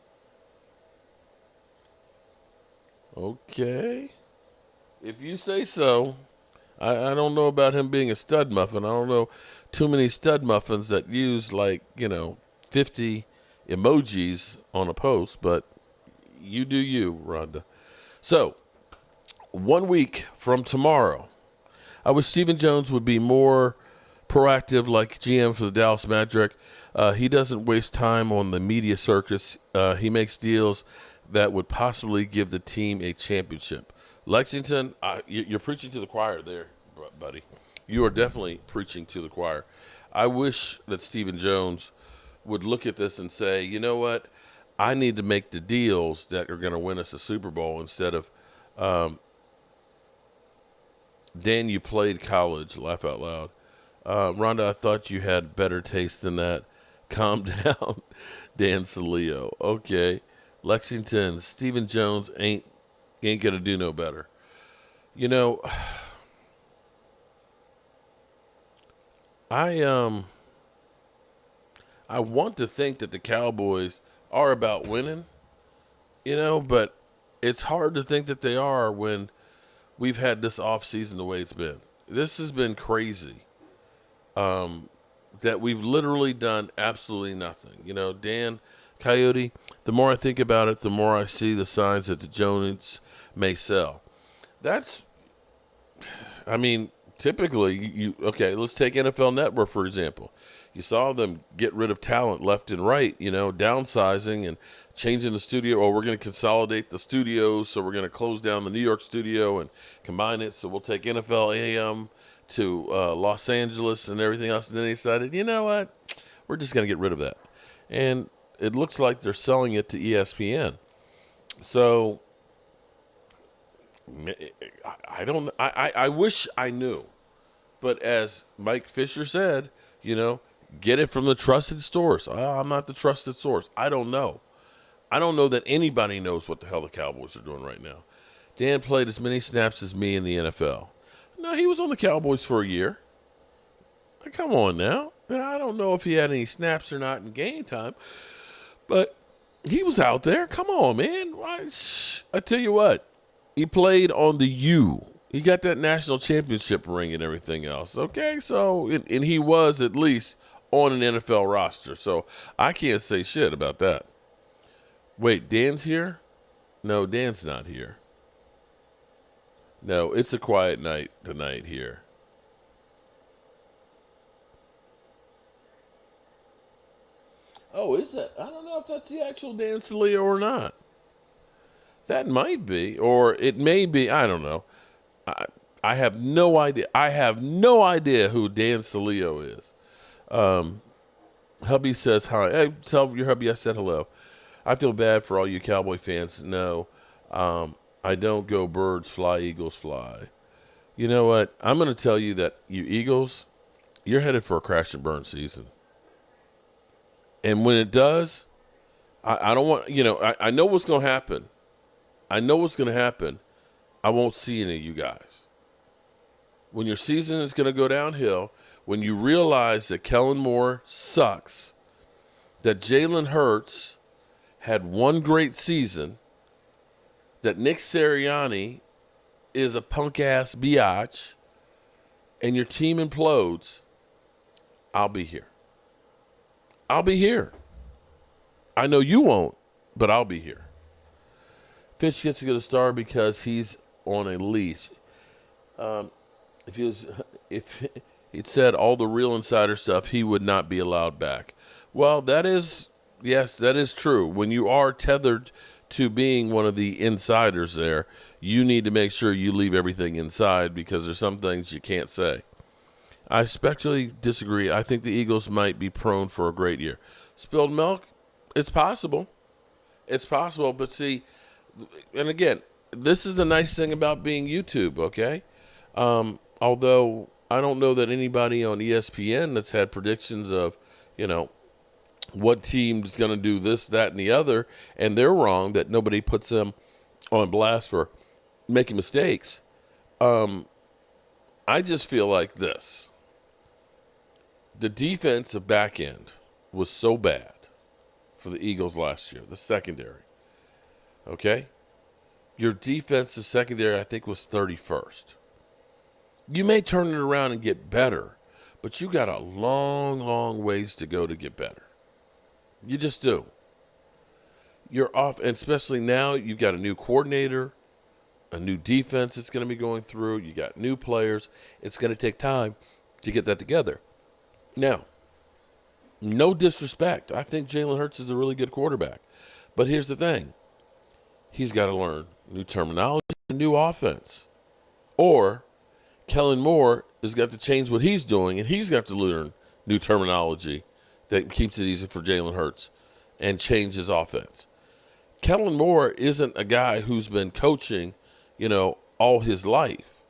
Okay. If you say so. I don't know about him being a stud muffin. I don't know too many stud muffins that use 50 emojis on a post, but you do you, Rhonda. So, 1 week from tomorrow, I wish Stephen Jones would be more proactive like GM for the Dallas Magic. He doesn't waste time on the media circus. He makes deals that would possibly give the team a championship. Lexington, you're preaching to the choir there, buddy. You are definitely preaching to the choir. I wish that Stephen Jones would look at this and say, you know what? I need to make the deals that are going to win us a Super Bowl instead of, Dan, you played college, laugh out loud. Rhonda, I thought you had better taste than that. Calm down, Dan Salio. Okay. Lexington, Stephen Jones ain't going to do no better. You know, I want to think that the Cowboys are about winning, you know, but it's hard to think that they are when we've had this offseason the way it's been. This has been crazy. That we've literally done absolutely nothing. You know, Dan Coyote, the more I think about it, the more I see the signs that the Jones may sell. That's, I mean, typically, okay, let's take NFL Network, for example. You saw them get rid of talent left and right, you know, downsizing and changing the studio. Oh, we're going to consolidate the studios, so we're going to close down the New York studio and combine it. So we'll take NFL A.M. to Los Angeles and everything else. And then they decided, you know what, we're just going to get rid of that. And it looks like they're selling it to ESPN. So I don't. I wish I knew, but as Mike Fisher said, you know, get it from the trusted source. I'm not the trusted source. I don't know. I don't know that anybody knows what the hell the Cowboys are doing right now. Dan played as many snaps as me in the NFL. No, he was on the Cowboys for a year. Come on now. I don't know if he had any snaps or not in game time, but he was out there. Come on, man. I tell you what, he played on the U. He got that national championship ring and everything else. Okay, so, and he was at least on an NFL roster, so I can't say shit about that. Wait, Dan's here? No, Dan's not here. No, it's a quiet night tonight here. Oh, is that? I don't know if that's the actual Dan Salio or not. That might be, or it may be. I don't know. I have no idea. I have no idea who Dan Salio is. Hubby says hi. Hey, tell your hubby I said hello. I feel bad for all you Cowboy fans. No, I don't go birds fly, Eagles fly. You know what? I'm going to tell you that you Eagles, you're headed for a crash and burn season. And when it does, I don't want, you know, I know what's going to happen. I know what's going to happen. I won't see any of you guys. When your season is going to go downhill, when you realize that Kellen Moore sucks, that Jalen Hurts had one great season, that Nick Sirianni is a punk-ass biatch, and your team implodes, I'll be here. I'll be here. I know you won't, but I'll be here. Fish gets to get a star because he's on a leash. If it said all the real insider stuff, he would not be allowed back. Well, that is true. When you are tethered to being one of the insiders there, you need to make sure you leave everything inside because there's some things you can't say. I respectfully disagree. I think the Eagles might be prone for a great year. Spilled milk? It's possible. It's possible, but see, and again, this is the nice thing about being YouTube, okay? Although I don't know that anybody on ESPN that's had predictions of, you know, what team's going to do this, that, and the other, and they're wrong, that nobody puts them on blast for making mistakes. I just feel like this. The defensive back end was so bad for the Eagles last year, the secondary. Okay? Your defensive secondary, I think, was 31st. You may turn it around and get better, but you got a long, long ways to go to get better. You just do. You're off, and especially now, you've got a new coordinator, a new defense that's going to be going through. You got new players. It's going to take time to get that together. Now, no disrespect. I think Jalen Hurts is a really good quarterback. But here's the thing. He's got to learn new terminology, a new offense. Or Kellen Moore has got to change what he's doing, and he's got to learn new terminology that keeps it easy for Jalen Hurts and change his offense. Kellen Moore isn't a guy who's been coaching, all his life.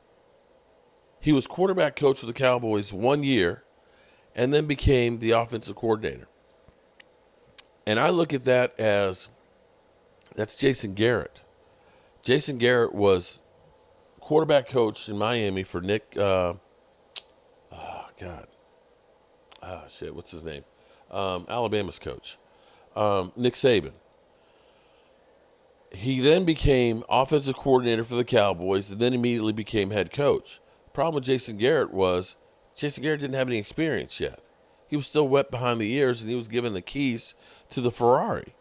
He was quarterback coach of the Cowboys 1 year and then became the offensive coordinator. And I look at that as that's Jason Garrett. Jason Garrett was quarterback coach in Miami for what's his name? Alabama's coach, Nick Saban. He then became offensive coordinator for the Cowboys and then immediately became head coach. The problem with Jason Garrett was Jason Garrett didn't have any experience yet. He was still wet behind the ears, and he was given the keys to the Ferrari.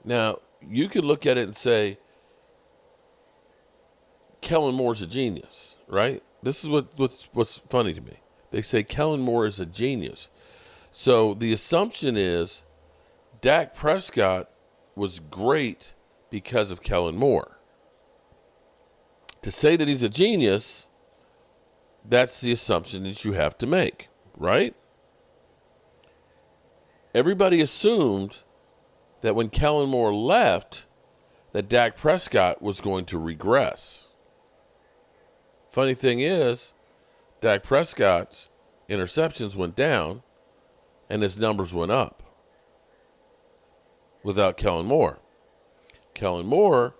Now, you could look at it and say, Kellen Moore's a genius, right? This is what's funny to me. They say Kellen Moore is a genius. So the assumption is Dak Prescott was great because of Kellen Moore. To say that he's a genius, that's the assumption that you have to make, right? Everybody assumed that when Kellen Moore left, that Dak Prescott was going to regress. Funny thing is, Dak Prescott's interceptions went down and his numbers went up without Kellen Moore. Kellen Moore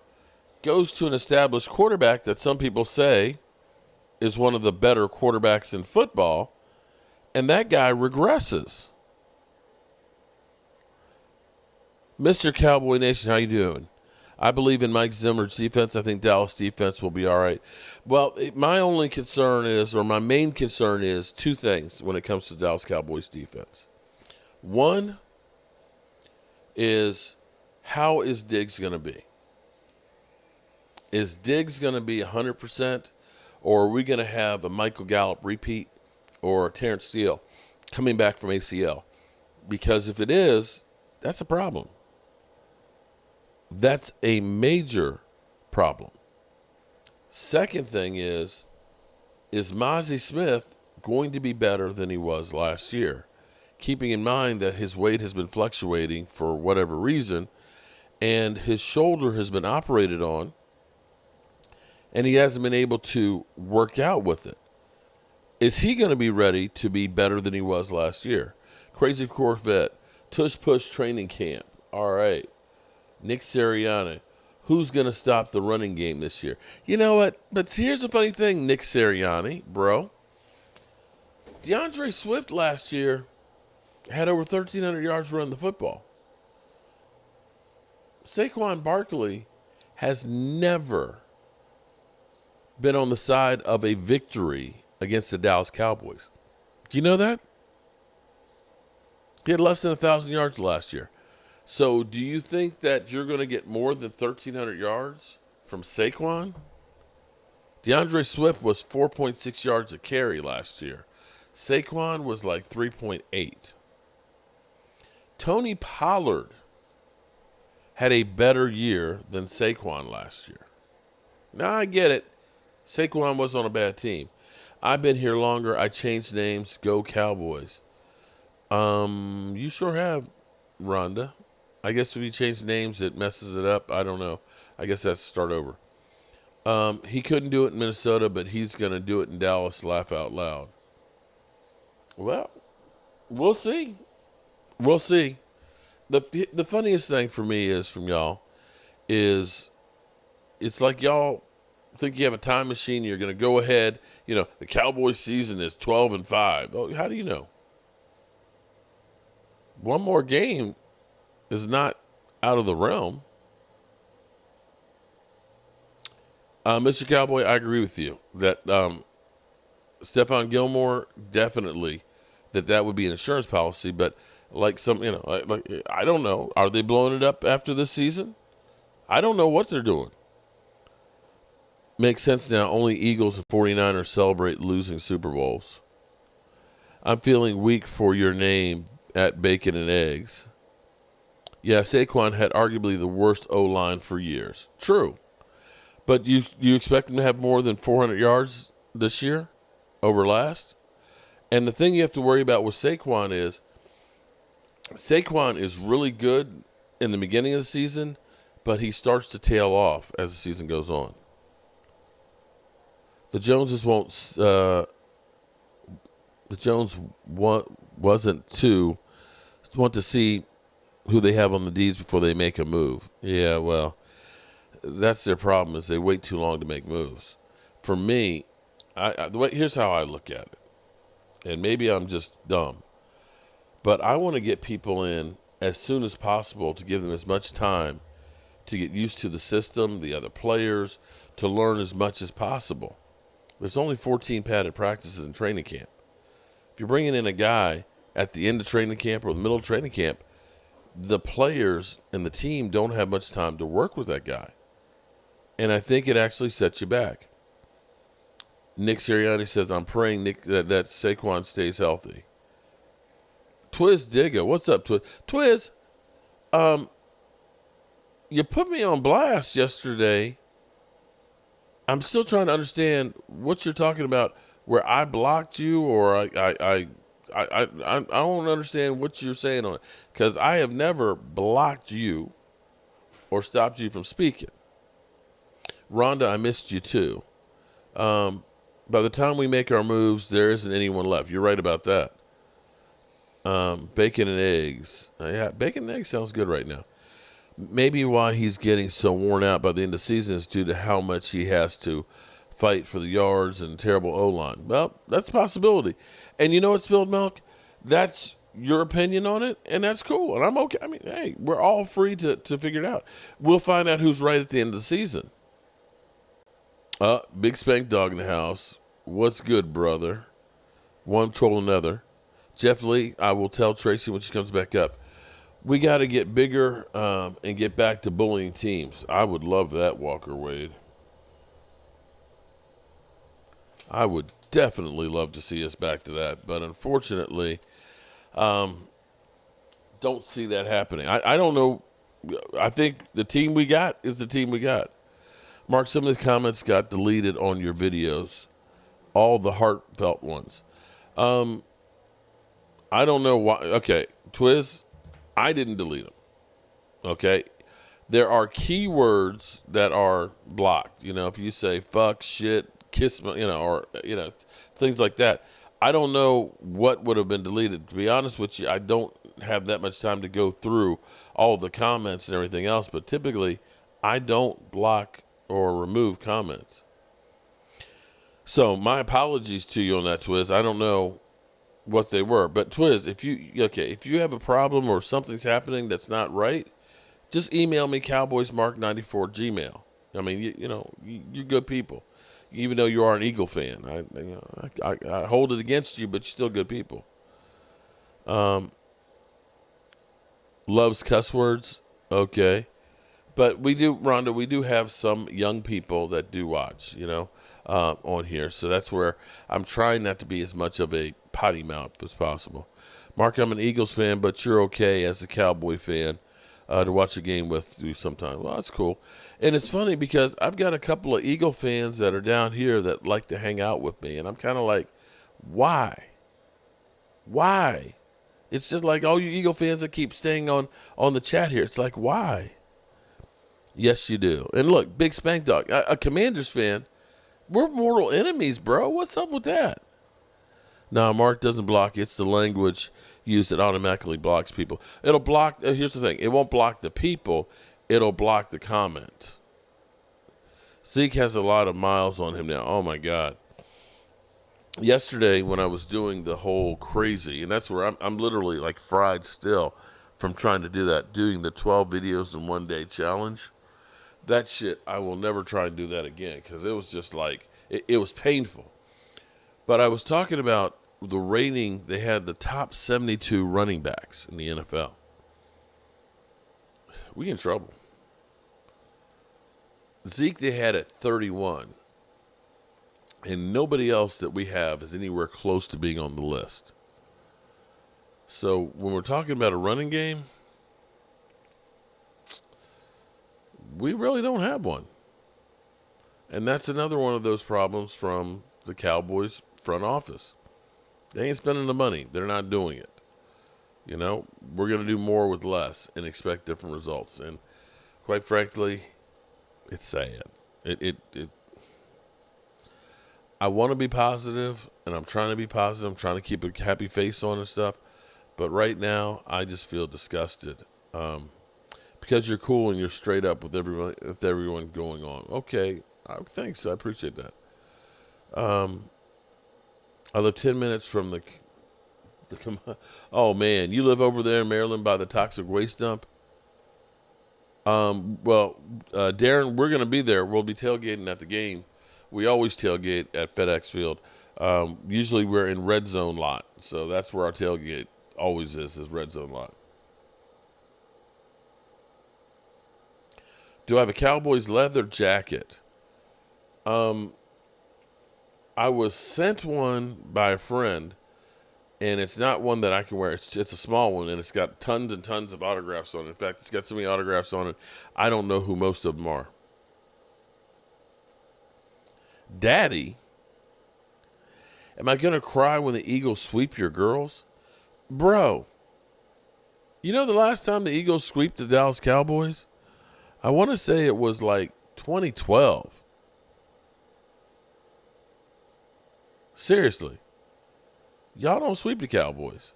goes to an established quarterback that some people say is one of the better quarterbacks in football, and that guy regresses. Mr. Cowboy Nation, how you doing? I believe in Mike Zimmer's defense. I think Dallas defense will be all right. Well, my only concern is, or my main concern is, two things when it comes to Dallas Cowboys defense. One is, how is Diggs going to be? Is Diggs going to be 100%, or are we going to have a Michael Gallup repeat or Terrence Steele coming back from ACL? Because if it is, that's a problem. That's a major problem. Second thing is Mozzie Smith going to be better than he was last year? Keeping in mind that his weight has been fluctuating for whatever reason, and his shoulder has been operated on, and he hasn't been able to work out with it. Is he going to be ready to be better than he was last year? Crazy Corvette, Tush Push Training Camp. All right. Nick Sirianni, who's going to stop the running game this year? You know what? But here's the funny thing, Nick Sirianni, bro. DeAndre Swift last year had over 1,300 yards running the football. Saquon Barkley has never been on the side of a victory against the Dallas Cowboys. Do you know that? He had less than 1,000 yards last year. So do you think that you're going to get more than 1,300 yards from Saquon? DeAndre Swift was 4.6 yards a carry last year. Saquon was like 3.8. Tony Pollard had a better year than Saquon last year. Now, I get it. Saquon was on a bad team. I've been here longer. I changed names. Go Cowboys. You sure have, Rhonda. I guess if you change names, it messes it up. I don't know. I guess that's start over. He couldn't do it in Minnesota, but he's going to do it in Dallas. Laugh out loud. Well, we'll see. We'll see. The funniest thing for me is from y'all is it's like y'all think you have a time machine. You're going to go ahead. You know, the Cowboys season is 12-5. Oh, how do you know? One more game is not out of the realm. Mr. Cowboy, I agree with you that Stephon Gilmore, definitely that would be an insurance policy, but like I don't know. Are they blowing it up after this season? I don't know what they're doing. Makes sense now. Only Eagles and 49ers celebrate losing Super Bowls. I'm feeling weak for your name at Bacon and Eggs. Yeah, Saquon had arguably the worst O-line for years. True. But you expect him to have more than 400 yards this year over last? And the thing you have to worry about with Saquon is really good in the beginning of the season, but he starts to tail off as the season goes on. The Joneses want to see who they have on the D's before they make a move. Yeah, well, that's their problem, is they wait too long to make moves. For me, here's how I look at it. And maybe I'm just dumb, but I want to get people in as soon as possible to give them as much time to get used to the system, the other players, to learn as much as possible. There's only 14 padded practices in training camp. If you're bringing in a guy at the end of training camp or the middle of training camp, the players and the team don't have much time to work with that guy. And I think it actually sets you back. Nick Sirianni says, I'm praying that Saquon stays healthy. Twiz Digga, what's up, Twiz? Twiz, you put me on blast yesterday. I'm still trying to understand what you're talking about, where I blocked you, or I don't understand what you're saying on it, because I have never blocked you or stopped you from speaking. Rhonda, I missed you too. By the time we make our moves, there isn't anyone left. You're right about that. Bacon and eggs. Yeah, bacon and eggs sounds good right now. Maybe why he's getting so worn out by the end of the season is due to how much he has to fight for the yards and terrible O-line. Well, that's a possibility. And you know what, Spilled Milk? That's your opinion on it, and that's cool. And I'm okay. I mean, hey, we're all free to figure it out. We'll find out who's right at the end of the season. Big Spank Dog in the house. What's good, brother? One troll another. Jeff Lee, I will tell Tracy when she comes back up. We got to get bigger and get back to bullying teams. I would love that, Walker Wade. I would definitely love to see us back to that. But unfortunately, don't see that happening. I don't know. I think the team we got is the team we got. Mark, some of the comments got deleted on your videos, all the heartfelt ones. I don't know why. Okay, Twiz, I didn't delete them. Okay, there are keywords that are blocked. You know, if you say fuck, shit, kiss, or things like that. I don't know what would have been deleted. To be honest with you, I don't have that much time to go through all the comments and everything else. But typically, I don't block or remove comments. So my apologies to you on that, Twiz. I don't know what they were, but Twiz, if you have a problem or something's happening that's not right, just email me cowboysmark94@gmail.com. I mean, you're good people, even though you are an Eagle fan. I hold it against you, but you're still good people. Loves cuss words, okay, but we do, Rhonda. We do have some young people that do watch, on here. So that's where I'm trying not to be as much of a potty mouth as possible. Mark, I'm an Eagles fan, but you're okay as a Cowboy fan to watch a game with you sometime. Well, that's cool. And it's funny because I've got a couple of Eagle fans that are down here that like to hang out with me. And I'm kind of like, why? Why? It's just like all you Eagle fans that keep staying on the chat here. It's like, why? Yes, you do. And look, Big Spank Dog, a Commanders fan, we're mortal enemies, bro. What's up with that? No, Mark doesn't block. It's the language used that automatically blocks people. It'll block. Here's the thing. It won't block the people. It'll block the comment. Zeke has a lot of miles on him now. Oh, my God. Yesterday when I was doing the whole crazy, and that's where I'm literally like fried still from trying to do that, doing the 12 videos in one day challenge. That shit, I will never try and do that again because it was just like, it was painful. But I was talking about the rating. They had the top 72 running backs in the NFL. We in trouble. Zeke, they had at 31. And nobody else that we have is anywhere close to being on the list. So when we're talking about a running game, we really don't have one. And that's another one of those problems from the Cowboys front office. They ain't spending the money. They're not doing it. You know, we're going to do more with less and expect different results. And quite frankly, it's sad. I want to be positive, and I'm trying to be positive. I'm trying to keep a happy face on and stuff. But right now, I just feel disgusted. Because you're cool and you're straight up with everyone going on. Okay, thanks. I appreciate that. I live 10 minutes from the oh, man. You live over there in Maryland by the toxic waste dump? Well, Darren, we're going to be there. We'll be tailgating at the game. We always tailgate at FedEx Field. Usually we're in red zone lot. So that's where our tailgate always is red zone lot. Do I have a Cowboys leather jacket? I was sent one by a friend, and it's not one that I can wear. It's a small one, and it's got tons and tons of autographs on it. In fact, it's got so many autographs on it, I don't know who most of them are. Daddy, am I going to cry when the Eagles sweep your girls? Bro, you know the last time the Eagles swept the Dallas Cowboys? I want to say it was like 2012. Seriously. Y'all don't sweep the Cowboys.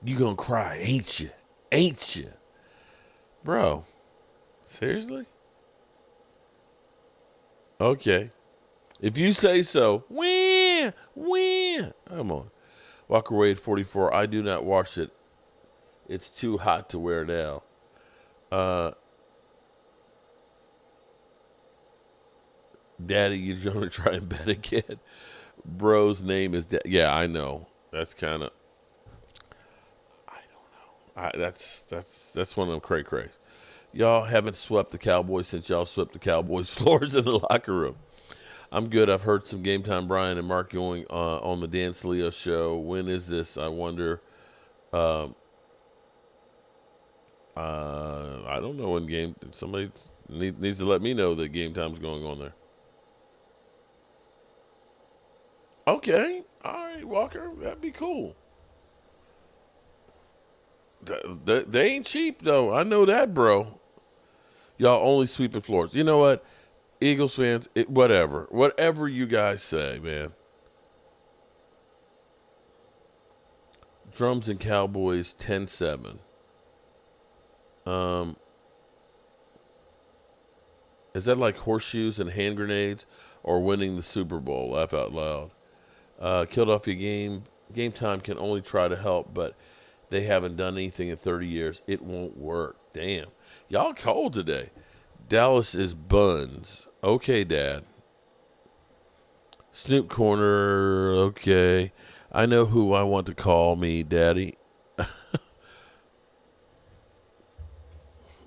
You gonna cry, ain't you? Ain't you? Bro, seriously? Okay. If you say so, win. Come on. Walker Wade 44, I do not wash it. It's too hot to wear now. Daddy, you're going to try and bet again? Bro's name is yeah, I know. That's kind of, I don't know. That's one of them cray-crays. Y'all haven't swept the Cowboys since y'all swept the Cowboys floors in the locker room. I'm good. I've heard some Game Time Brian and Mark going on the Dan Saleo show. When is this? I wonder. I don't know when game. Somebody needs to let me know that Game Time's going on there. Okay. All right, Walker. That'd be cool. They ain't cheap, though. I know that, bro. Y'all only sweeping floors. You know what? Eagles fans, whatever. Whatever you guys say, man. Drums and Cowboys 10-7. Is that like horseshoes and hand grenades or winning the Super Bowl? Laugh out loud. Killed off your game. Game Time can only try to help, but they haven't done anything in 30 years. It won't work. Damn. Y'all cold today. Dallas is buns. Okay, Dad. Snoop Corner. Okay. I know who I want to call me, Daddy.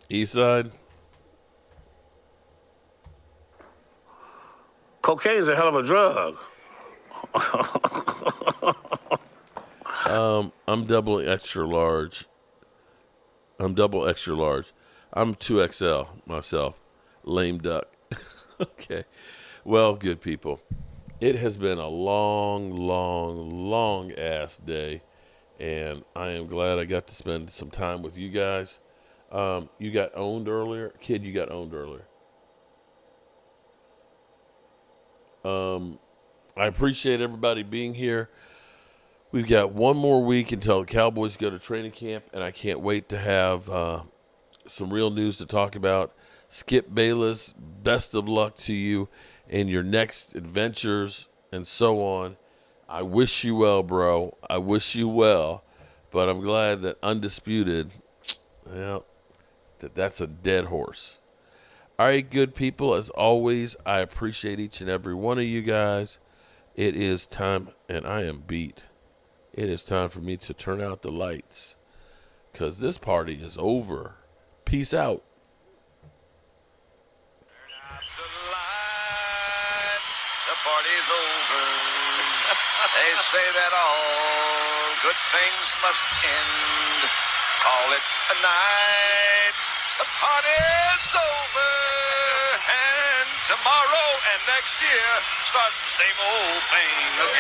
Eastside. Cocaine's a hell of a drug. I'm double extra large. I'm 2XL myself. Lame duck. Okay. Well, good people. It has been a long ass day, and I am glad I got to spend some time with you guys. You got owned earlier. Kid, you got owned earlier. I appreciate everybody being here. We've got one more week until the Cowboys go to training camp, and I can't wait to have some real news to talk about. Skip Bayless, best of luck to you in your next adventures and so on. I wish you well, bro. I wish you well. But I'm glad that Undisputed, well, that's a dead horse. All right, good people. As always, I appreciate each and every one of you guys. It is time, and I am beat. It is time for me to turn out the lights because this party is over. Peace out. Turn out the lights. The party's over. They say that all good things must end. Call it a night. The party's over. And tomorrow and next year starts the same old thing again.